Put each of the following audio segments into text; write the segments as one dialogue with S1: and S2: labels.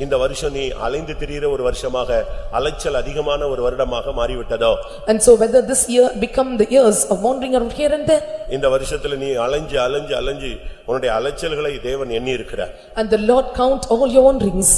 S1: இந்த வருஷம் நீ அலைந்து திரிகிற ஒரு வருஷமாக அலைச்சல் அதிகமான ஒரு வருடமாக மாறிவிட்டதோ?
S2: And so whether this year become the years of wandering around here and there?
S1: இந்த வருஷத்துல நீ அலைஞ்சு அலைஞ்சு அலைஞ்சு உன்னுடைய அலைச்சல்களை தேவன் எண்ணி இருக்கிறார்.
S2: And the Lord count all your wanderings.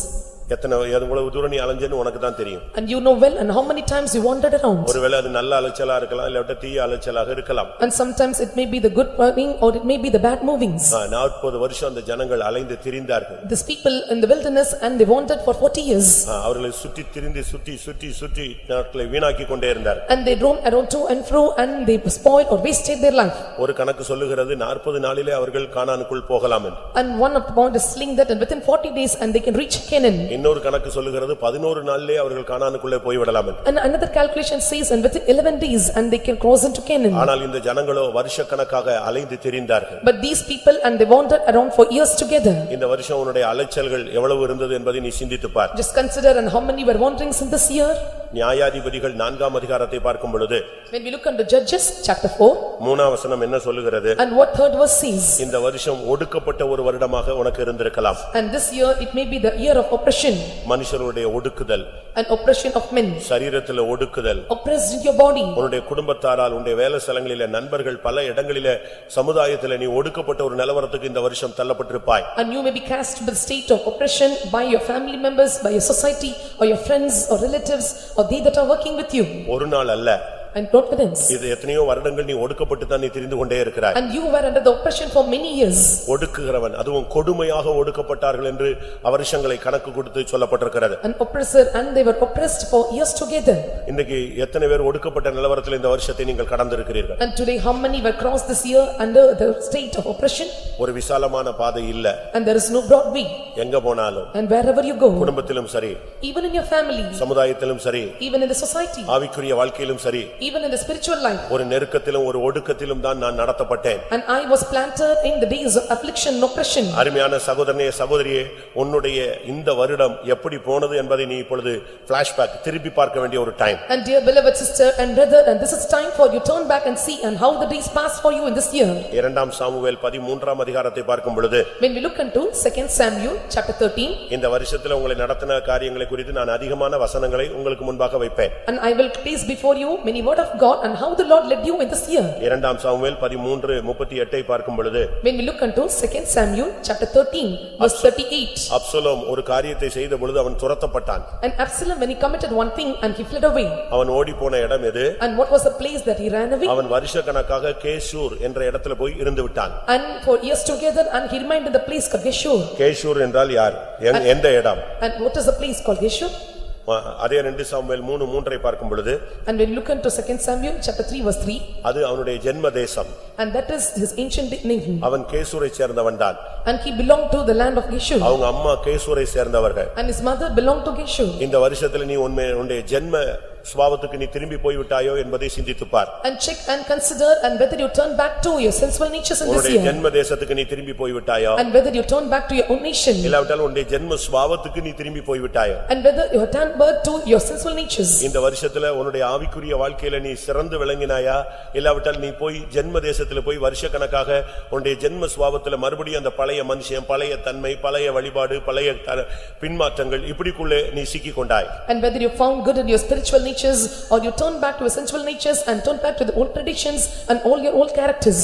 S1: எத்தனை எவ்வளவு தூரம் நீ அலைஞ்சேன்னு உனக்கு தான் தெரியும்.
S2: And you know well and how many times you wandered around.
S1: ஒருவேளை அது நல்ல அலைச்சலா இருக்கலாம் இல்ல தீய அலைச்சலாக இருக்கலாம்.
S2: And sometimes it may be the good moving or it may be the bad movings.
S1: 40 வருஷம் அந்த ஜனங்கள் அலைந்து திரிந்தார்கள்.
S2: These people in the wilderness and they wandered for 40 years.
S1: அவர்களை சுற்றி திரிந்து சுற்றி நாட்களை வீணாக்கி கொண்டே இருந்தார்கள்.
S2: And they roamed around to and fro and they spoiled or wasted their life.
S1: ஒரு கணக்கு சொல்லுகிறது 40 நாளிலே அவர்கள் கானானுக்குள் போகலாம் என்று.
S2: And one of the point is saying that and within 40 days and they can reach Canaan.
S1: இன்னொரு கணக்கு சொல்லுகிறது 11 நாளிலே அவர்கள் கானானுக்குள்ளே போய் விடலாம் என்று.
S2: And another calculation says and within 11 days and they can cross into Canaan.
S1: ஆனால் இந்த ஜனங்களோ வருஷக்கணக்காக அலைந்து திரிந்தார்கள்.
S2: But these people and they wandered around for years together.
S1: இந்த வருஷம் உன்னுடைய அலைச்சல்கள் எவ்வளவு இருந்தது என்பதை நீ சிந்தித்து பார்.
S2: Just consider and how many were wanderings in this year.
S1: நியாயாதிபதிகள் 4ஆம் அதிகாரத்தை பார்க்கும் பொழுது
S2: when we look into Judges chapter 4
S1: 3ஆம் வசனம் என்ன சொல்லுகிறது?
S2: and what third verse says?
S1: இந்த வருஷம் ஒடுக்கப்பட்ட ஒரு வருடமாக உனக்கு இருந்திருக்கலாம்.
S2: And this year it may be the year of oppression.
S1: மனுஷருடைய ஒடுக்குதல்
S2: and oppression of men.
S1: சரீரத்திலே ஒடுக்குதல்.
S2: oppressed in your body.
S1: உன்னுடைய குடும்பத்தாரால் உன்னுடைய வேலை ஸ்தலங்களிலே நண்பர்கள் பல இடங்களிலே சமுதாயத்திலே நீ ஒடுக்கப்பட்ட ஒரு நிலவரத்துக்கு இந்த வருஷம் தள்ளப்பட்டிருப்பாய்.
S2: And you may be cast to the state of oppression by your family members, by your society or your friends or relatives or they that are working with you.
S1: ஒரு நாள் அல்ல.
S2: And confidence.
S1: இது எத்தனையோ வருடங்கள் நீ ஒடுக்கப்பட்டு தான் நீ திரிந்து கொண்டே இருக்கிறாய்.
S2: And you were under the oppression for many years.
S1: ஒடுக்குகிறவன் அதுவும் கொடுமையாக ஒடுக்கப்பட்டார்கள் என்று வருஷங்களை கணக்கு கொடுத்து சொல்லப்பட்டிருக்கிறது.
S2: An oppressor and they were oppressed for years together.
S1: இன்னைக்கு எத்தனை பேர் ஒடுக்கப்பட்ட நிலவரத்தில் இந்த வருஷத்தை நீங்கள் கடந்திருக்கிறீர்கள்?
S2: And today how many were crossed this year under the state of oppression?
S1: ஒரு விசாலமான பாதை இல்ல.
S2: And there is no broad way.
S1: எங்க போனாலும்
S2: and wherever you go,
S1: குடும்பத்திலும் சரி,
S2: even in your family,
S1: சமுதாயத்திலும் சரி,
S2: even in the society,
S1: ஆவிக்குரிய வாழ்க்கையிலும் சரி,
S2: even in the spiritual life,
S1: ஒரு நெருக்கத்திலும் ஒரு ஒடுக்கத்திலும் தான் நான் நடத்தப்பட்டேன்.
S2: and I was planted in the days of affliction and oppression.
S1: அருமையான சகோதரனே சகோதரியே, உன்னுடைய இந்த வருடம் எப்படி போனது என்பதை நீ இப்பொழுது flashback திருப்பி பார்க்க வேண்டிய ஒரு time.
S2: And dear beloved sister and brother, and this is time for you turn back and see and how the days passed for you in this year.
S1: 2 Samuel 13ஆம் அதிகாரத்தை பார்க்கும் பொழுது,
S2: when we look into 2 Samuel chapter 13,
S1: இந்த வருஷத்துல உங்களை நடத்தின காரியங்களை குறித்து நான் அதிகமான வசனங்களை உங்களுக்கு முன்பாக வைப்பேன்.
S2: and I will place before you many word of God and how the Lord led you in this year.
S1: 2 Samuel 13:38 பார்க்கும் பொழுது,
S2: when we look into 2 Samuel chapter 13 verse 38,
S1: Absalom ஒரு காரியத்தை செய்த பொழுது அவன் துரத்தப்பட்டான்.
S2: and Absalom when he committed one thing and he fled away.
S1: அவன் ஓடி போன இடம் எது?
S2: and what was the place that he ran away?
S1: அவன் வருஷக்கணக்காக கேசூர் என்ற இடத்துல போய் இருந்து விட்டான்.
S2: and for years together and he remained in the place called Geshur.
S1: கேசூர் என்றால் யார்? எந்த இடம்?
S2: and what is the place called Geshur?
S1: அதே 2 சாமுவேல் 3:3 பார்க்கும் பொழுது,
S2: and when you look into 2 Samuel chapter 3 verse 3,
S1: அது அவனுடைய ஜென்ம தேசம்.
S2: and that is his ancient name.
S1: அவன் கேசூரை சேர்ந்தவன் தான்.
S2: and he belonged to the land of Geshur.
S1: அவங்க அம்மா கேசூரை சேர்ந்தவர்கள்.
S2: and his mother belonged to Geshur.
S1: இந்த வருஷத்துல நீ உன்னுடைய ஜென்ம சுபாவத்துக்கு நீ திரும்பி போய் விட்டாயோ என்பதை சிந்தித்துப் பார்.
S2: and check and consider and whether you turn back to your sensual natures in this year.
S1: உன்னுடைய ஜென்ம தேசத்துக்கு நீ திரும்பி போய் விட்டாயோ?
S2: and whether you turn back to your own nation.
S1: இல்லாவிட்டால் உன்னுடைய ஜென்ம சுபாவத்துக்கு நீ திரும்பி போய் விட்டாயோ?
S2: and whether you have turned back to your sensual natures.
S1: இந்த வருஷத்துல உன்னுடைய ஆவிக்குரிய வாழ்க்கையில நீ சிறந்து விளங்கினாயா? இல்லாவிட்டால் நீ போய் ஜென்ம தேசத்துல போய் வருஷக்கணக்காக உன்னுடைய ஜென்ம சுபாவத்துல மறுபடியும் அந்த பழைய மனுஷன், பழைய தன்மை, பழைய வழிபாடு, பழைய பின்மாற்றங்கள் இப்படிக்குள்ளே நீ சிக்கிக் கொண்டாய்.
S2: and whether you found good in your spiritual natures or you turn back to your sensual natures and turn back to the old traditions and all your old characters.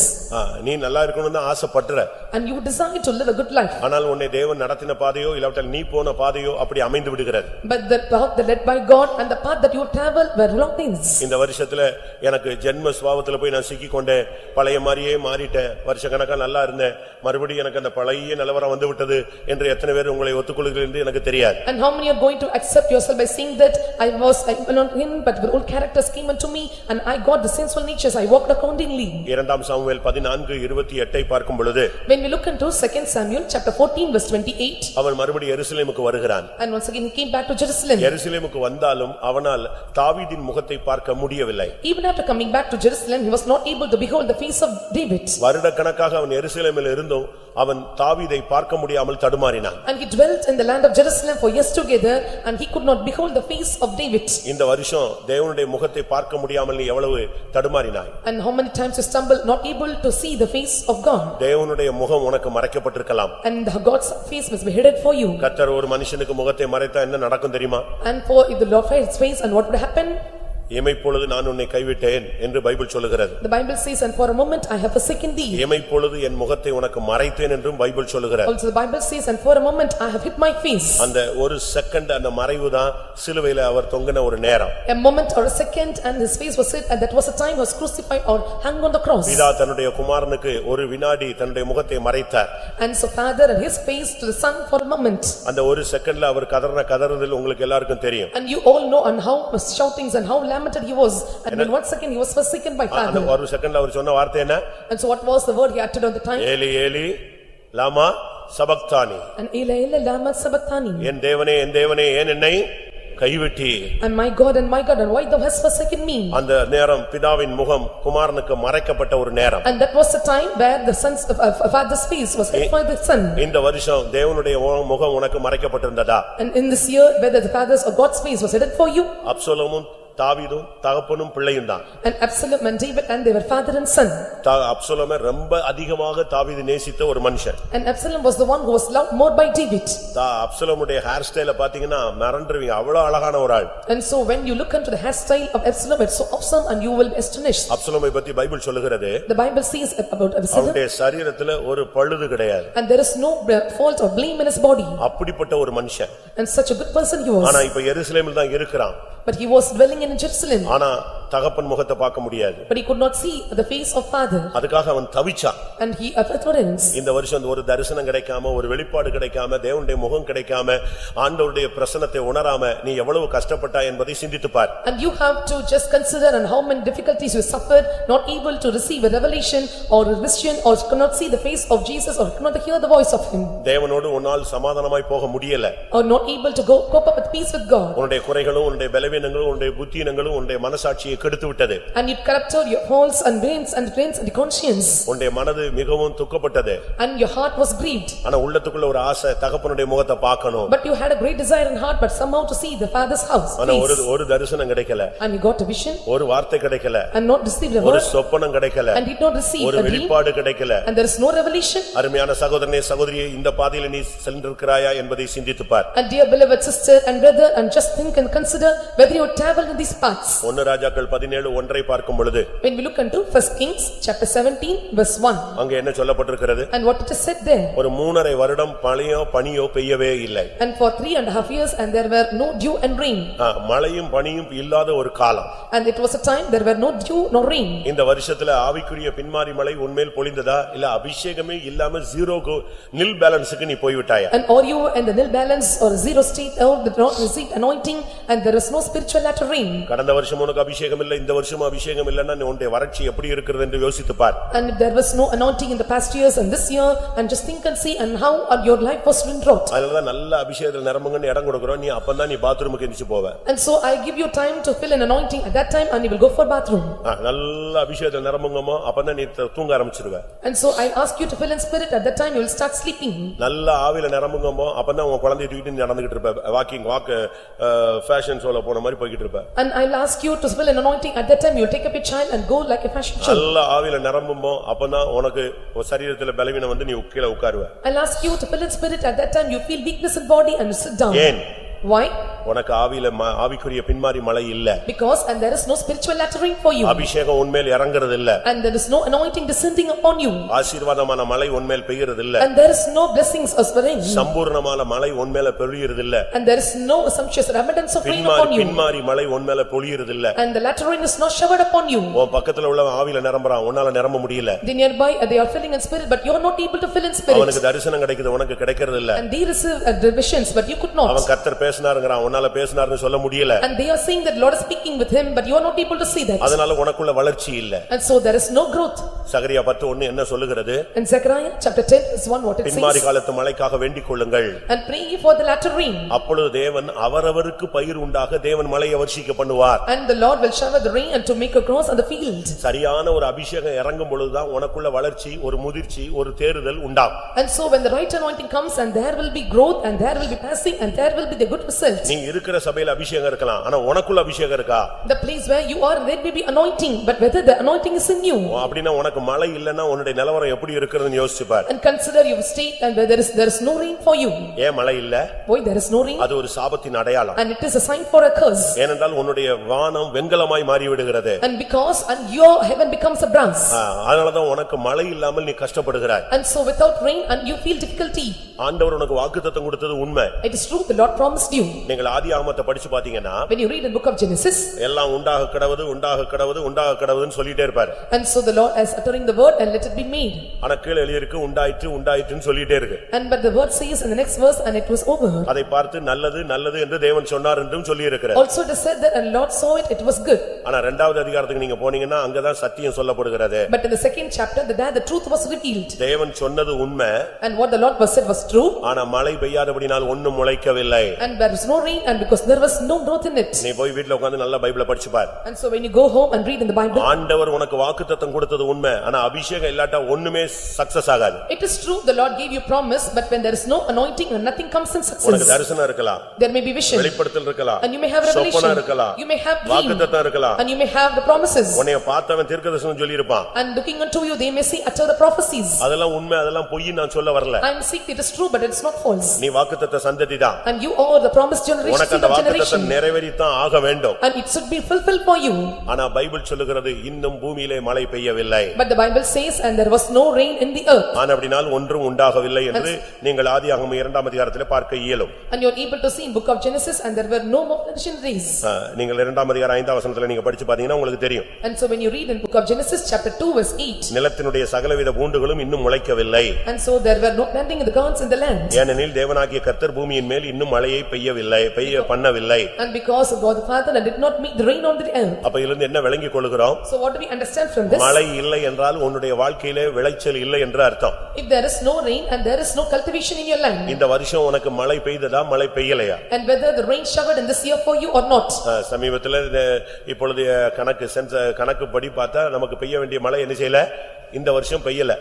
S1: நீ நல்லா இருக்கணும்னு ஆசைப்படுற.
S2: and you desire to live a good life.
S1: ஆனால் உன்னை தேவன் நடத்தின பாதையோ இல்லாவிட்டால் நீ போன பாதையோ அப்படி அமைந்து விடுகிறது.
S2: but the path that led by God and the path that you travel were wrong things.
S1: இந்த வருஷத்துல எனக்கு ஜென்ம சுபாவத்துல போய் நான் சிக்கிக் கொண்டேன், பழைய மாதிரியே மாறிட்டேன், வருஷக்கணக்கா நல்லா இருந்தேன், மறுபடியும் எனக்கு அந்த பழைய நிலவரம் வந்து விட்டது என்று எத்தனை பேர் உங்களை ஒத்துக்கொள்கிறீர்கள் என்று எனக்கு தெரியாது.
S2: and how many are going to accept yourself by saying that I not in but the old characters came unto me and I got the sensual natures, I walked accordingly.
S1: 2 Samuel 14:28 பார்க்கும் பொழுது,
S2: when we look into 2 Samuel chapter 14 verse 28,
S1: அவன் மறுபடியும் எருசலேமுக்கு வருகிறான்.
S2: and once again he came back to Jerusalem.
S1: எருசலேமுக்கு வந்தாலும் அவனால் தாவீதின் முகத்தை பார்க்க முடியவில்லை.
S2: even after coming back to Jerusalem he was not able to behold the face of David.
S1: வருடக்கணக்காக அவன் எருசலேமில் இருந்தும் அவன் தாவீதை பார்க்க முடியாமல் தடுமாறினான்.
S2: and he dwelt in the land of Jerusalem for years together and he could not behold the face of David.
S1: இந்த வருஷம் தேவனுடைய முகத்தை பார்க்க முடியாமல் நீ எவ்வளவு தடுமாறினாய்?
S2: And how many times you stumble not able to see the face of God?
S1: தேவனுடைய முகம் உனக்கு மறைக்கப்பட்டிருக்கலாம்.
S2: And God's face must be hidden for you.
S1: கர்த்தர் ஒரு மனுஷனுக்கு முகத்தை மறைத்தா என்ன நடக்கும் தெரியுமா?
S2: And for if the Lord hides his face, and what would happen?
S1: இமைப்பொழுது நான் உன்னை கைவிட்டேன் என்று பைபிள் சொல்லுகிறது.
S2: The Bible says, and for a moment I have forsaken thee.
S1: இமைப்பொழுது என் முகத்தை உனக்கு மறைத்தேன் என்றும் பைபிள் சொல்லுகிறது.
S2: Also the Bible says, and for a moment I have hid my face.
S1: அந்த ஒரு செகண்ட் அந்த மறைவுதான் சிலுவையில அவர் தொங்கின ஒரு நேரம்.
S2: A moment or a second and his face was hid, and that was the time he was crucified or hung on the cross.
S1: பிதா தன்னுடைய குமாரனுக்கு ஒரு வினாடி தன்னுடைய முகத்தை மறைத்தார்.
S2: And so father and his face to the son for a moment.
S1: அந்த ஒரு செகண்ட்ல அவர் கதறதில் உங்களுக்கு எல்லாருக்கும் தெரியும்.
S2: And you all know and how was shoutings and how lamented he was, and in 1 second he was forsaken by father.
S1: அந்த ஒரு செகண்ட்ல அவர் சொன்ன வார்த்தை என்ன?
S2: And so what was the word he uttered on the time?
S1: ஏலி ஏலி லாமா சபக்தானி.
S2: And Eli Eli lama sabachthani.
S1: என் தேவனே ஏன் என்னை கைவிட்டி?
S2: And my God, and why thou hast forsaken me?
S1: அந்த நேரம் பிதாவின் முகம் குமாரனுக்கு மறைக்கப்பட்ட ஒரு நேரம்.
S2: And that was the time where the son's father's face was hid by the son.
S1: இந்த வருஷம் தேவனுடைய முகம் உனக்கு மறைக்கப்பட்டிருந்ததா?
S2: And in this year whether the father's or God's face was hidden for you?
S1: அப்சலோமும் தாவீதும் தகப்பனும் பிள்ளையும் தான்.
S2: And Absalom and David, and they were father and son.
S1: அப்சலோமை ரொம்ப அதிகமாக தாவீது நேசித்த ஒரு மனுஷன்.
S2: And Absalom was the one who was loved more by David.
S1: அப்சலோமுடைய ஹேர் ஸ்டைல பாத்தீங்கன்னா மறந்துருவீங்க, அவ்வளவு அழகான ஒரு ஆள்.
S2: And so when you look into the hairstyle of Absalom, it's so awesome and you will be astonished.
S1: அப்சலோமை பத்தி பைபிள் சொல்லுகிறது,
S2: The Bible says about Absalom,
S1: அவருடைய சரீரத்துல ஒரு பழுது கிடையாது.
S2: and there is no fault or blame in his body.
S1: அப்படிப்பட்ட ஒரு மனுஷன்.
S2: And such a good person he was.
S1: ஆனா இப்ப எருசலேமில் தான் இருக்கிறான்.
S2: But he was dwelling in Jerusalem.
S1: ஆனா தகப்பன் முகத்தை பார்க்க முடியாது.
S2: But he could not see the face of father.
S1: அதுக்காக அவன் தவிச்சான்.
S2: And he utterance.
S1: இந்த வருஷம் ஒரு தரிசனம் கிடைக்காம, ஒரு வெளிப்பாடு கிடைக்காம, தேவனுடைய முகம் கிடைக்காம, ஆண்டவருடைய பிரசன்னத்தை உணராம நீ எவ்வளவு கஷ்டப்பட்டாய் என்பதை சிந்தித்து பார்.
S2: And you have to just consider and how many difficulties you suffered, not able to receive a revelation or a vision, or could not see the face of Jesus, or could not hear the voice of him.
S1: தேவனோடு உன்னால் சமாதானமாய் போக முடியல.
S2: Or not able to cope up with peace with God.
S1: உன்னுடைய குறைகளும் உன்னுடைய பலவீனங்களும் உன்னுடைய புத்தியினங்களும் உன்னுடைய மனசாட்சியை கெடுத்து விட்டது.
S2: And it corrupted your faults and brains and the conscience.
S1: உன்னுடைய மனது மிகவும் துக்கப்பட்டது.
S2: And your heart was grieved.
S1: ஆனா உள்ளத்துக்குள்ள ஒரு ஆசை, தகப்பனுடைய முகத்தை பார்க்கணும்.
S2: But you had a great desire in heart, but somehow to see the father's house.
S1: ஆனா ஒரு தரிசனம் கிடைக்கல.
S2: And you got a vision.
S1: ஒரு வார்த்தை கிடைக்கல.
S2: And not received a
S1: ஒரு
S2: word.
S1: சொப்பனம் கிடைக்கல.
S2: And did not receive
S1: ஒரு
S2: a dream.
S1: வெளிப்பாடு கிடைக்கல.
S2: And there is no revelation.
S1: அருமையான சகோதரனே சகோதரியே, இந்த பாதையில நீ சென்றிருக்கிறாயா என்பதை சிந்தித்து பார்.
S2: And dear beloved sister and brother, and just think and consider whether you travel in these paths.
S1: 1 ராஜாக்கள் 17:1 பார்க்கும் பொழுது,
S2: When we look into 1 Kings chapter 17 verse 1.
S1: அங்க என்ன சொல்லப்பட்டிருக்கிறது?
S2: And what it is said there.
S1: ஒரு 3.5 வருடம் மழையோ பனியோ பெய்யவே இல்லை.
S2: And for 3.5 years and there were no dew and rain.
S1: மழையும் பனியும் இல்லாத ஒரு காலம்.
S2: And it was a time there were no dew nor rain.
S1: இந்த வருஷத்துல ஆவிக்குரிய பின்மாரி மழை உன்மேல் பொழிந்ததா இல்ல அபிஷேகமே இல்லாம ஜீரோக்கு நில் பேலன்ஸ்க்கு நீ போய் விட்டாயா?
S2: And are you in the nil balance or zero state, or did not receive anointing and there is no spiritual latter rain?
S1: கடந்த வருஷம் உனக்கு அபிஷேகம் இல்ல, இந்த வருஷம் அபிஷேகம் இல்லன்னா உன்னுடைய வறட்சி எப்படி இருக்குது என்று யோசித்து பார்.
S2: And if there was no anointing in the past years and this year, and just think and see and how your life was been drought.
S1: அதனால நல்ல அபிஷேகத்துல நிரம்புங்கன்னு இடம் கொடுக்கறோம், நீ அப்பதான் நீ பாத்ரூமுக்கு எந்திச்சு போவ.
S2: And so I give you time to fill an anointing at that time and you will go for bathroom.
S1: நல்ல அபிஷேகத்துல நிரம்புங்கமோ அப்பதான் நீ தூங்க ஆரம்பிச்சிடுவ.
S2: And so I ask you to fill in spirit, at that time you will start sleeping.
S1: நல்ல ஆவியில நிரம்புங்கமோ அப்பதான் உன் குழந்தையை தூக்கிட்டு நடந்துகிட்டு இருப்ப, வாக் ஃபேஷன் ஷோல போன மாதிரி போயிட்டு இருப்ப.
S2: And I'll ask you to fill an anointing, at that time you will take up your child and go like a fashion show.
S1: நல்ல ஆவியில நிரம்பும்போ அப்பதான் உனக்கு சரீரத்துல பலவீனம் வந்து நீ கீழ உட்காருவ.
S2: I'll ask you to fill in spirit, at that time you feel weakness in body and you sit down.
S1: ஏன்?
S2: Why?
S1: உனக்கு ஆவிக்குரிய பின்மாரி மழை இல்ல.
S2: Because and there is no spiritual lattering for you.
S1: அபிஷேகம் உன்மேல் இறங்குறது இல்ல.
S2: And there is no anointing descending upon you.
S1: ஆசீர்வாதமான மழை உன்மேல் பெய்கிறது இல்ல.
S2: And there is no blessings as rain.
S1: சம்பூர்ணமான மழை உன்மேல பொழியிறது இல்ல.
S2: And there is no sumptuous abundance of rain upon you.
S1: பின்மாரி மழை உன்மேல பொழியிறது இல்ல.
S2: And the latter rain is not showered upon you.
S1: உன் பக்கத்துல உள்ள ஆவியில நிரம்பறான், உன்னால நிரம்ப முடியல.
S2: The nearby they are filling in spirit, but you are not able to fill in spirit.
S1: அவனுக்கு தரிசனம் கிடைக்குது, உனக்கு கிடைக்கிறது இல்ல.
S2: And they receive the visions, but you could not.
S1: அவன் கர்த்தர் பேசினாருங்கறான், உன்னால பேசினார்னு சொல்ல முடியல.
S2: And they are saying that Lord is speaking with him, but you are not able to see that.
S1: அதனால உனக்குள்ள வளர்ச்சி இல்ல.
S2: And so there is no growth.
S1: சகரியா 10:1 என்ன சொல்லுகிறது?
S2: In Zechariah chapter 10 verse 1 what it says?
S1: பின்மாரி காலத்து மழைக்காக வேண்டிக் கொள்ளுங்கள்.
S2: And pray ye for the latter rain.
S1: அப்பொழுது தேவன் அவரவருக்கு பயிர் உண்டாக தேவன் மழையை வர்ஷிக்க பண்ணுவார்.
S2: And the Lord will shower the rain and to make a cross on the field.
S1: சரியான ஒரு அபிஷேகம் இறங்கும் பொழுதுதான் உனக்குள்ள வளர்ச்சி, ஒரு முதிர்ச்சி, ஒரு தேறுதல் உண்டாகும்.
S2: And so when the right anointing comes and there will be growth and there will be passing and there will be the good result.
S1: நீ இருக்கிற சபையில அபிஷேகம் இருக்கலாம், ஆனா உனக்குள்ள அபிஷேகம் இருக்கா?
S2: The place where you are, there may be anointing, but whether the anointing is in you.
S1: அப்படினா உனக்கு மழை இல்லன்னா உன்னுடைய நிலவரம் எப்படி இருக்குன்னு யோசிச்சு பார்.
S2: And consider your state and where there is no rain for you.
S1: ஏன் மழை இல்ல?
S2: Why there is no rain?
S1: அது ஒரு சாபத்தின் அடையாளம்.
S2: And it is a sign for a curse.
S1: ஏனென்றால் உன்னுடைய வானம் வெண்கலமாய் மாறி விடுகிறது.
S2: And because your heaven becomes a brass.
S1: அதனால தான் உனக்கு மழை இல்லாமல் நீ கஷ்டப்படுகிறாய்.
S2: And so without rain and you feel difficulty.
S1: ஆண்டவர் உனக்கு வாக்குத்தத்தம் கொடுத்தது உண்மை.
S2: It is true, the Lord promised you.
S1: நீங்கள் ஆதியாகமத்தை படிச்சு பாத்தீங்கன்னா
S2: when you read in book of Genesis,
S1: எல்லாம் உண்டாக கடவுது உண்டாக கடவுது உண்டாக கடவுதுன்னு சொல்லிட்டே இருப்பார்.
S2: and so the Lord is uttering the word and let it be made.
S1: ஆனா கீழ எழுதி இருக்கு உண்டாயிற்று உண்டாயிற்றுன்னு சொல்லிட்டே இருக்கு.
S2: And but the word says in the next verse and it was over.
S1: அதை பார்த்து நல்லது நல்லது என்று தேவன் சொன்னார் என்றும் சொல்லி இருக்கிறார்.
S2: Also it is said that and Lord saw it, it was good.
S1: ஆனா இரண்டாவது அதிகாரத்துக்கு நீங்க போனீங்கன்னா அங்கதான் சத்தியம் சொல்லப்படுகிறது.
S2: But in the second chapter the truth was revealed.
S1: தேவன் சொன்னது உண்மை.
S2: And what the Lord was said was true.
S1: ஆனா மழை பெய்யாதபடியால் ஒண்ணும் முளைக்கவில்லை.
S2: And there was no rain and because there was no growth in it.
S1: நீ போய் வீட்ல உட்கார்ந்து நல்லா பைபிளை படிச்சு பார்.
S2: And so when you go home and read in the Bible,
S1: ஆண்டவர் உனக்கு வாக்குத்தத்தம் கொடுத்தது உண்மை, ஆனா அபிஷேகம் இல்லாட்டா ஒண்ணுமே சக்சஸ் ஆகாது.
S2: It is true, the Lord gave you promise, but when there is no anointing and nothing comes in success.
S1: உனக்கு தரிசனம் இருக்கலாம்,
S2: there may be vision,
S1: வெளிப்படுத்தல் இருக்கலாம்,
S2: and you may have revelation,
S1: சொப்பனம் இருக்கலாம்,
S2: you may have dream,
S1: வாக்குத்தத்தம் இருக்கலாம்,
S2: and you may have the promises.
S1: உன்னை பார்த்தவன் தீர்க்கதரிசனம் சொல்லி இருப்பான்.
S2: And looking unto you they may see utter the prophecies.
S1: அதெல்லாம் உண்மை, அதெல்லாம் பொய் நான் சொல்ல வரல.
S2: I am saying it is true but it is not false.
S1: நீ வாக்குத்தத்த சந்ததி தான்.
S2: And you are the promised generation.
S1: உனக்கு அந்த வாக்குத்தத்தம் நிறைவேறித்தான் ஆக வேண்டும்.
S2: And it should be fulfilled for you.
S1: ஆனா பைபிள் சொல்லுகிறது இன்னும் பூமியிலே மழை பெய்யவில்லை.
S2: But the Bible says and there was no rain in the earth.
S1: ஆனபடியால் ஒன்றும் உண்டாகவில்லை என்று நீங்கள் ஆதியாகமம் 2ஆம் அதிகாரத்திலே பார்க்க இயலும்.
S2: And you are able to see in book of Genesis and there were no more rains.
S1: நீங்கள் 2ஆம் அதிகாரம் 5ஆம் வசனத்திலே நீங்க படிச்சு பாத்தீங்கன்னா உங்களுக்கு தெரியும்.
S2: And so when you read in book of Genesis chapter 2 verse 8,
S1: நிலத்தினுடைய சகலவித பூண்டுகளும் இன்னும் முளைக்கவில்லை.
S2: And so there were no planting in the grounds in the land.
S1: ஏனெனில் தேவனாகிய கர்த்தர் பூமியின் மேல் இன்னும் மழையை பெய்ய பண்ணவில்லை.
S2: And because God the Father did not make the rain on the earth.
S1: அப்ப இதிலிருந்து என்ன விளங்கிக் கொள்கிறோம்?
S2: So what do we understand from this?
S1: மழை இல்லை என்றால் உன்னுடைய வாழ்க்கையிலே விளைச்சல் இல்லை என்று அர்த்தம்.
S2: If there is no rain and there is no cultivation in your land.
S1: இந்த வருஷம் உனக்கு மழை பெய்ததா மழை பெய்யலையா?
S2: And whether the rain showered in this year for you or not.
S1: சமீபத்துல இப்பொழுது கணக்குப்படி பார்த்தா நமக்கு பெய்ய வேண்டிய மழை என்ன செய்யல? இந்த வருஷம் பெய்யல.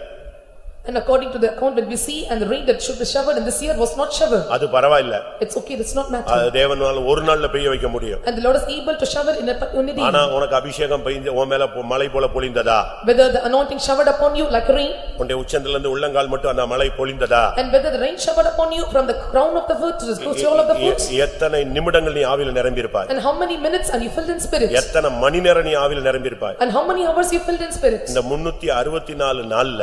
S2: And according to the account that we see and the rain that should be showered in this year was not showered.
S1: அது பரவாயில்லை.
S2: It's okay, it's not matter.
S1: தேவனால ஒரு நாள்ல பெய்ய வைக்க முடியும்.
S2: And the Lord is able to shower in a day.
S1: ஆனா உனக்கு அபிஷேகம் பெய்ஞ்ச உன் மேல மழை போல பொழிந்ததா?
S2: Whether the anointing showered upon you like rain.
S1: உன்னுடைய உச்சந்தல இருந்து உள்ளங்கால் மட்டும் அந்த மழை பொழிந்ததா?
S2: And whether the rain showered upon you from the crown of the foot to the sole of the foot.
S1: எத்தனை நிமிடங்கள் நீ ஆவியில நிரம்பி இருப்பாய்?
S2: And how many minutes are you filled in spirit?
S1: எத்தனை மணி நேரம் நீ ஆவியில நிரம்பி இருப்பாய்?
S2: And how many hours you filled in spirit?
S1: இந்த 364 நாள்ல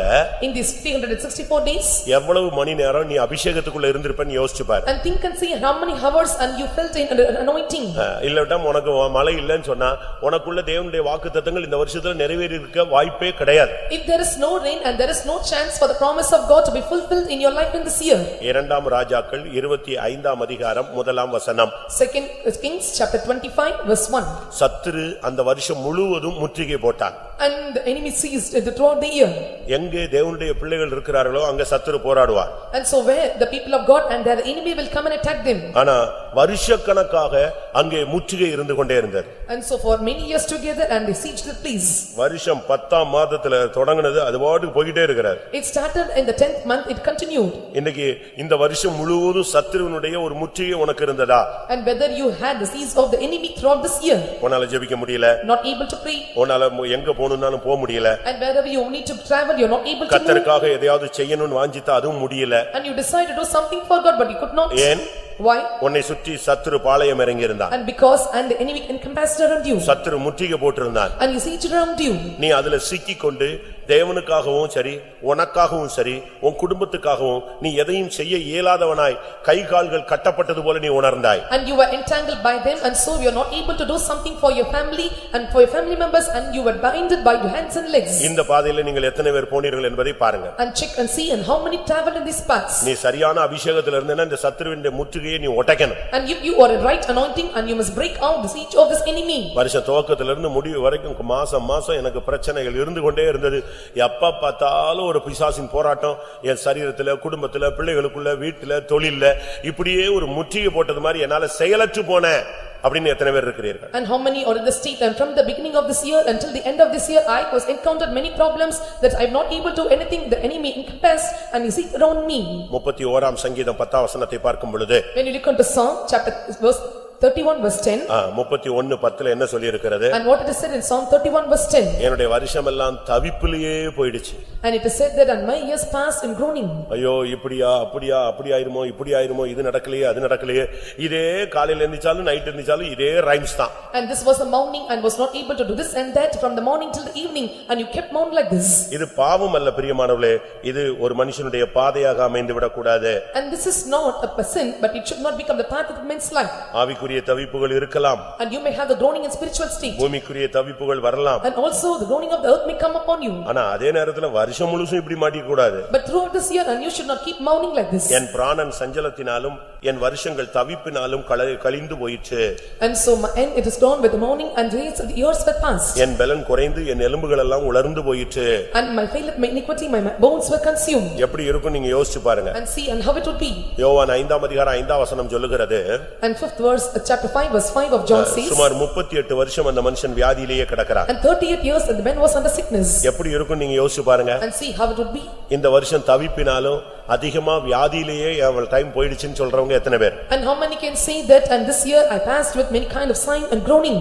S2: in these 364 days
S1: எவ்வளவு மணி நேரம் நீ அபிஷேகத்துக்குள்ள இருந்திருப்பன்னு யோசிச்சு பாரு.
S2: And think and see how many hours and you felt in anointing.
S1: இல்லட்டா உனக்கு மழை இல்லன்னு சொன்னா உனக்குள்ள தேவனுடைய வாக்குத்தத்தங்கள் இந்த வருஷத்துல நிறைவேறி இருக்க வாய்ப்பே கிடையாது.
S2: If there is no rain and there is no chance for the promise of God to be fulfilled in your life in this year.
S1: 2ஆம் ராஜாக்கள் 25ஆம் அதிகாரம் 1ஆம் வசனம்.
S2: Second Kings chapter 25 verse 1.
S1: சத்துரு அந்த வருஷம் முழுவதும் முற்றுகை போட்டான்.
S2: And the enemy seized throughout the year.
S1: எங்கே தேவனுடைய பிள்ளைகள் இருக்கிறார்களோ அங்க சத்துரு போராடுவார்.
S2: And so where the people of God and their enemy will come and attack them.
S1: ஆனா வருஷக்கணக்காக அங்கே முற்றுகை இருந்து கொண்டே இருந்தது.
S2: And so for many years together and they sieged the place.
S1: வருஷம் 10ஆம் மாதத்துல தொடங்குனது அது பாட்டுக்கு போயிட்டே இருக்கிறது.
S2: It started in the 10th month, it continued.
S1: இன்னைக்கு இந்த வருஷம் முழுவதும் சத்துருவினுடைய ஒரு முற்றுகை உனக்கு இருந்ததா?
S2: And whether you had the siege of the enemy throughout this year.
S1: உன்னால ஜெபிக்க முடியல.
S2: Not able to pray.
S1: உன்னால எங்க போணும்னாலும் போக முடியல.
S2: And wherever you need to travel you are not able to move.
S1: கர்த்தருக்காக எதையாவது செய்யணும்னு வாஞ்சித்தா அதுவும் முடியல.
S2: And you decide to do something for God but you could not.
S1: ஏன்?
S2: Why?
S1: உன்னை சுற்றி சத்துரு பாளையம் இறங்கி இருந்தான்.
S2: And because and the enemy encompassed around you.
S1: சத்துரு முற்றுகை போட்டிருந்தான்.
S2: And he sieged around you.
S1: நீ அதுல சிக்கிக்கொண்டு தேவனுக்காகவும் சரி உனக்காகவும் சரி உன் குடும்பத்துக்காகவும் நீ எதையும் செய்ய இயலாதவனாய் கை கால்கள் கட்டப்பட்டது போல நீ உணர்ந்தாய்.
S2: And you were entangled by them and so you are not able to do something for your family and for your family members and you were binded by your hands and legs.
S1: இந்த பாதையில நீங்கள் எத்தனை பேர் போனீர்கள் என்பதை பாருங்க.
S2: And check and see and how many travel in these paths.
S1: நீ சரியான அபிஷேகத்துல இருந்தேன்னா இந்த சத்துருவின் முற்றுகையை நீ உடைக்கணும்.
S2: And if you are a right anointing and you must break out the siege of this enemy.
S1: வருஷ துவக்கத்துல இருந்து முடிவு வரைக்கும் மாசம் எனக்கு பிரச்சனைகள் இருந்து கொண்டே இருந்தது. எப்ப பார்த்தாலும் ஒரு பிசாசின் போராட்டம் என் சரீரத்துல குடும்பத்துல பிள்ளைகளுக்குள்ள வீட்டுல தொழில்ல இப்படியே ஒரு முற்றுகை போட்டது மாதிரி என்னால செயலற்று போனேன் அப்படின்னு எத்தனை பேர் இருக்கிறீர்கள்?
S2: And how many are in the state and from the beginning of this year until the end of this year I was encountered many problems that I am not able to anything the enemy encompassed and he seek around me.
S1: 31ஆம் சங்கீதம் 10ஆம் வசனத்தை பார்க்கும் பொழுது
S2: when you look into Psalm chapter verse 31 verse 10.
S1: 31:10 என்ன சொல்லி இருக்கிறது?
S2: And what it is said in Psalm 31 verse 10.
S1: என்னுடைய வருஷமெல்லாம் தவிப்பிலேயே போயிடுச்சு.
S2: And it is said that and my years passed in groaning.
S1: ஐயோ இப்படியா அப்படியா அப்படி ஆயிருமோ இப்படி ஆயிருமோ இது நடக்கலையே அது நடக்கலையே இதே காலையில எந்திச்சாலும் நைட் எந்திச்சாலும் இதே ரைம்ஸ் தான்.
S2: And this was a mourning and was not able to do this and that from the morning till the evening and you kept mourning like this.
S1: இது பாவம் அல்ல பிரியமானவர்களே, இது ஒரு மனுஷனுடைய பாதையாக அமைந்து விடக்கூடாது.
S2: And this is not a sin but it should not become the path of man's life.
S1: ஆவிக்குரிய தவிப்புகள் இருக்கலாம்.
S2: And you may have the groaning in spiritual state.
S1: பூமிக்குரிய தவிப்புகள் வரலாம்.
S2: And also the groaning of the earth may come upon you.
S1: ஆனா அதே நேரத்துல வருஷம் முழுசும் இப்படி மாட்டிக்க கூடாது.
S2: But throughout this year and you should not keep mourning like this.
S1: என் பிராணன் சஞ்சலத்தினாலும் என் வருஷங்கள் தவிப்பினாலும் கழிந்து போயிற்று.
S2: And so my end it is gone with the mourning and days of the years were passed.
S1: என் பலன் குறைந்து என் எலும்புகள் எல்லாம் உலர்ந்து போயிற்று.
S2: And my faileth my iniquity my bones were consumed.
S1: எப்படி இருக்கும் நீங்க யோசிச்சு பாருங்க.
S2: And see and how it would be.
S1: யோவான் 5ஆம் அதிகாரம் 5ஆம் வசனம் சொல்லுகிறது.
S2: And 5th verse chapter 5 verse 5 of John says.
S1: சுமார் 38 வருஷம் அந்த மனுஷன் வியாதியிலேயே கிடக்கிறான்.
S2: And 38 years and the man was under sickness.
S1: எப்படி இருக்கும் நீங்க யோசிச்சு பாருங்க.
S2: And see how it would be.
S1: இந்த வருஷம் தவிப்பினாலும் அதிகமா வியாதியிலேயே அவள் டைம் போயிடுச்சுன்னு சொல்றவங்க எத்தனை பேர்?
S2: And how many can say that and this year I passed with many kind of sign and groaning.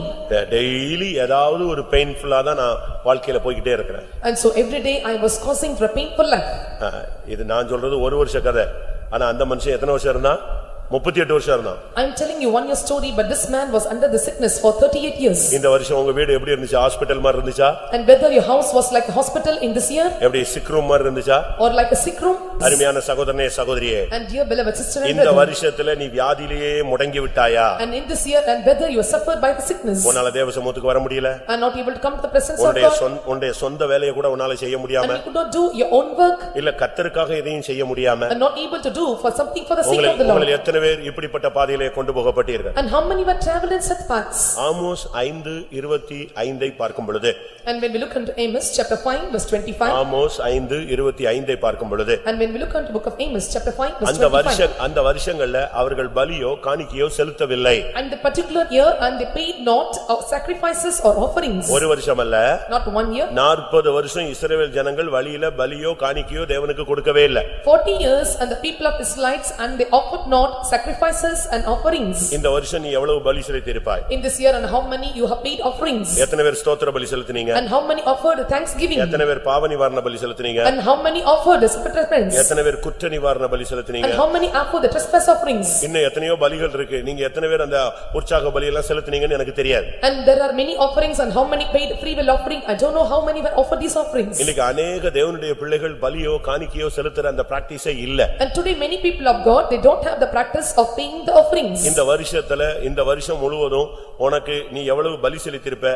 S1: Daily ஏதாவது ஒரு பெயின்ஃபுல்லா தான் நான் வாழ்க்கையில போயிட்டே இருக்கேன்.
S2: And so every day I was causing for a painful life.
S1: இது நான் சொல்றது ஒரு வருஷ கதை. ஆனா அந்த மனுஷன் எத்தனை வருஷம் இருந்தா? 38 வருஷம் இருந்தான்.
S2: I am telling you 1 year story but this man was under the sickness for 38 years.
S1: இந்த வருஷம் உங்க வீடு எப்படி இருந்துச்சு? ஹாஸ்பிடல் மாதிரி இருந்துச்சா?
S2: And whether your house was like a hospital in this year?
S1: எப்படி sick room மாதிரி இருந்துச்சா?
S2: Or like a sick room?
S1: அருமையான சகோதரனே சகோதரியே.
S2: And dear beloved sister and brother.
S1: இந்த வருஷத்துல நீ வியாதியிலேயே முடங்கி விட்டாயா?
S2: And in this year and whether you suffered by the sickness?
S1: உன்னால தேவ சமூகத்துக்கு வர முடியல?
S2: And not able to come to the presence of God?
S1: உன்னுடைய சொந்த வேலையை கூட உன்னால செய்ய முடியாம?
S2: And you could not do your own work?
S1: இல்ல கர்த்தருக்காக எதையும் செய்ய முடியாம?
S2: And not able to do for something for the sake of the Lord?
S1: உங்களை எத்தனை பேர் இப்படிப்பட்ட பாதையிலே கொண்டு போகப்பட்டீர்கள்?
S2: And how many were traveled in such paths?
S1: Amos 5:25 பார்க்கும் பொழுது.
S2: And when we look into Amos chapter 5 verse 25.
S1: Amos 5:25 பார்க்கும் பொழுது.
S2: And when we look into book of Amos chapter 5 verse 25.
S1: அந்த வருஷங்கள்ல அவர்கள் பலியோ காணிக்கையோ செலுத்தவில்லை.
S2: And the particular year and they paid not sacrifices or offerings.
S1: ஒரு வருஷம் அல்ல.
S2: Not 1 year.
S1: 40 வருஷம் இஸ்ரவேல் ஜனங்கள் வழியில பலியோ காணிக்கையோ தேவனுக்கு கொடுக்கவே இல்ல.
S2: 40 years and the people of Israelites and they offered not sacrifices and offerings.
S1: இந்த வருஷம் நீ எவ்வளவு பலி செலுத்தியிருப்பாய்?
S2: In this year and how many you have paid offerings?
S1: எத்தனை பேர் ஸ்தோத்திர பலி செலுத்தினீங்க?
S2: And how many offered thanksgiving?
S1: எத்தனை பேர் பாவ நிவாரண பலி செலுத்தினீங்க?
S2: And how many offered sacrifices?
S1: எத்தனை பேர் குற்ற நிவாரண பலி செலுத்தினீங்க?
S2: And how many offered the trespass offerings?
S1: இன்னும் எத்தனையோ பலிகள் இருக்கு. நீங்க எத்தனை பேர் அந்த உற்சாக பலி எல்லாம் செலுத்தினீங்கன்னு எனக்கு தெரியாது.
S2: And there are many offerings and how many paid free will offering? I don't know how many were offered these offerings.
S1: இன்னைக்கு अनेक தேவனுடைய பிள்ளைகள் பலியோ காணிக்கையோ செலுத்துற அந்த பிராக்டீஸே இல்ல.
S2: And today many people of God they don't have the practice of paying the offerings.
S1: இந்த வருஷத்துல இந்த வருஷம் முழுவதும் உனக்கு நீ எவ்வளவு பலி செலுத்தியிருப்ப?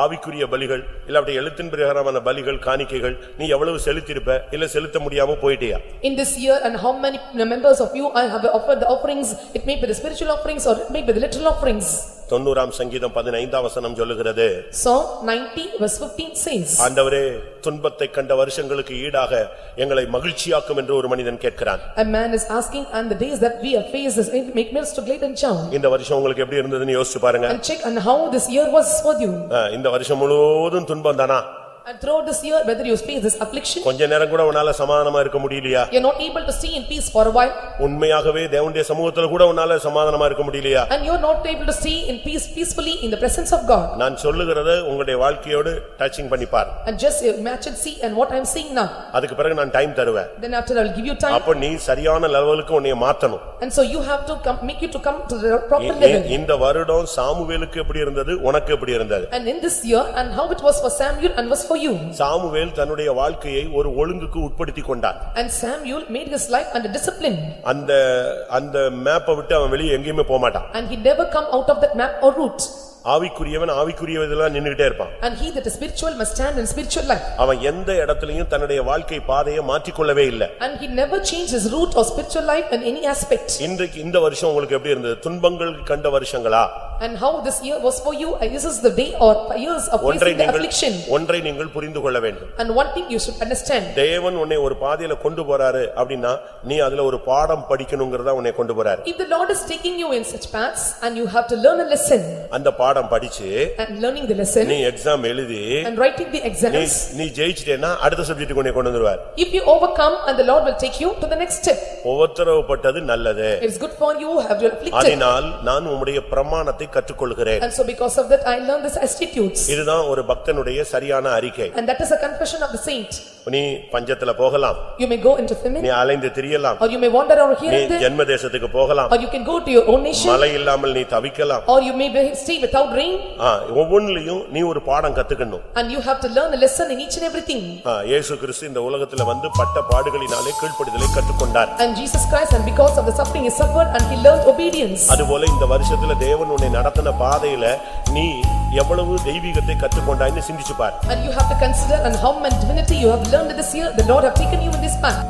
S1: ஆவிக்குரிய பலிகள் இல்லாட்டி எழுத்தின் பிரகாரமான பலிகள் காணிக்கைகள் நீ எவ்வளவு செலுத்தியிருப்ப? இல்ல செலுத்த முடியாம போயிட்டியா?
S2: In this year and how many members of you I have offered the offerings? It may be the spiritual offerings or it may be the literal offerings.
S1: 90ஆம் சங்கீதம் 15ஆம் வசனம் சொல்லுகிறது.
S2: Psalm 90 verse 15 says.
S1: ஆண்டவரே துன்பத்தை கண்ட வருஷங்களுக்கு ஈடாக எங்களை மகிழ்ச்சியாக்கும் என்று ஒரு மனிதன் கேட்கிறான்.
S2: A man is asking and the days that we have faced is make me to glad and joy.
S1: இந்த வருஷம் உங்களுக்கு எப்படி இருந்ததுன்னு யோசிச்சு பாருங்க.
S2: And check on how this year was for you.
S1: இந்த வருஷம் முழுவதும் துன்பம் தானா?
S2: And throughout this year whether you face this affliction.
S1: கொஞ்ச நேரம் கூட உன்னால சமாதானமா இருக்க முடியலையா?
S2: You are not able to stay in peace for a while.
S1: உண்மையாகவே தேவனுடைய சமூகத்துல கூட உன்னால சமாதானமா இருக்க முடியலையா?
S2: And you are not able to stay in peace peacefully in the presence of God.
S1: நான் சொல்லுகிறது உங்களுடைய வாழ்க்கையோடு டச்சிங் பண்ணி பார்.
S2: And just match and see and what I am seeing now.
S1: அதுக்கு பிறகு நான் டைம் தருவேன்.
S2: Then after I will give you time.
S1: அப்ப நீ சரியான லெவலுக்கு உன்னை மாத்தணும்.
S2: And so you have to make you to come to the proper level.
S1: இந்த வருடம் சாமுவேலுக்கு எப்படி இருந்தது? உனக்கு எப்படி இருந்தது?
S2: And in this year and how it was for Samuel and was for you.
S1: Samuel தன்னுடைய வாழ்க்கையை ஒரு ஒழுங்குக்கு உட்படுத்திக் கொண்டான்.
S2: And Samuel made his life under discipline.
S1: அந்த மேப்பை விட்டு அவன் வெளியே எங்கேயுமே போக மாட்டான்.
S2: And he never come out of that map or route.
S1: ஆவிக்குரியவன் ஆவிக்குரியவதெல்லாம் நின்னுட்டே இருப்பான்.
S2: And he that is spiritual must stand in spiritual life.
S1: அவன் எந்த இடத்திலயும் தன்னுடைய வாழ்க்கை பாதையை மாற்றிக் கொள்ளவே இல்லை.
S2: And he never changed his route or spiritual life in any aspect.
S1: இன்றைக்கு இந்த வருஷம் உங்களுக்கு எப்படி இருந்தது? துன்பங்கள் கண்ட வருஷங்களா?
S2: And how this year was for you? This is the day or years of facing the affliction.
S1: ஒன்றை நீங்கள் புரிந்து கொள்ள வேண்டும்.
S2: And one thing you should understand.
S1: தேவன் உன்னை ஒரு பாதையில கொண்டு போறாரு அப்படினா நீ அதுல ஒரு பாடம் படிக்கணும்ங்கறத உன்னை கொண்டு போறாரு.
S2: If the Lord is taking you in such paths and you have to learn a lesson.
S1: அந்த பாடம் படிச்சு
S2: and learning the lesson.
S1: நீ எக்ஸாம் எழுதி
S2: and writing the exams.
S1: நீ ஜெயிச்சிட்டேனா அடுத்த சப்ஜெக்ட் கொண்டு வந்துருவார்.
S2: If you overcome and the Lord will take you to the next step.
S1: உபத்திரவப்பட்டது நல்லது.
S2: It is good for you have you afflicted.
S1: அதனால் நான் உம்முடைய பிரமாணத்தை பாடத்தை கற்றுக்கொள்கிறேன்.
S2: And so because of that I learned these attitudes.
S1: இதுதான் ஒரு பக்தனுடைய சரியான அறிக்கை.
S2: And that is a confession of the saint.
S1: நீ பஞ்சத்துல போகலாம்,
S2: You may go into famine,
S1: நீ அலைந்து திரியலாம்,
S2: or you may wander around here
S1: நீ
S2: and there,
S1: ஜென்ம தேசத்துக்கு போகலாம்,
S2: or you can go to your own nation,
S1: மழை இல்லாமல் நீ தவிக்கலாம்.
S2: or you may stay without rain.
S1: ஒவ்வொன்றிலும் நீ ஒரு பாடம் கத்துக்கணும்.
S2: And you have to learn a lesson in each and everything.
S1: இயேசு கிறிஸ்து இந்த உலகத்துல வந்து பட்ட பாடுகளினாலே கீழ்ப்படிதலை கற்றுக்கொண்டார்.
S2: And Jesus Christ, and because of the suffering he suffered and he learned obedience.
S1: அதுபோல இந்த வருஷத்துல தேவன் உன்னை நடத்தின பாதையில நீ எவ்வளவு தெய்வீகத்தை கற்றுக்கொண்டாய்னு சிந்திச்சு பார்.
S2: And you have to consider and how much divinity you have learned this year. The Lord have taken you in this path.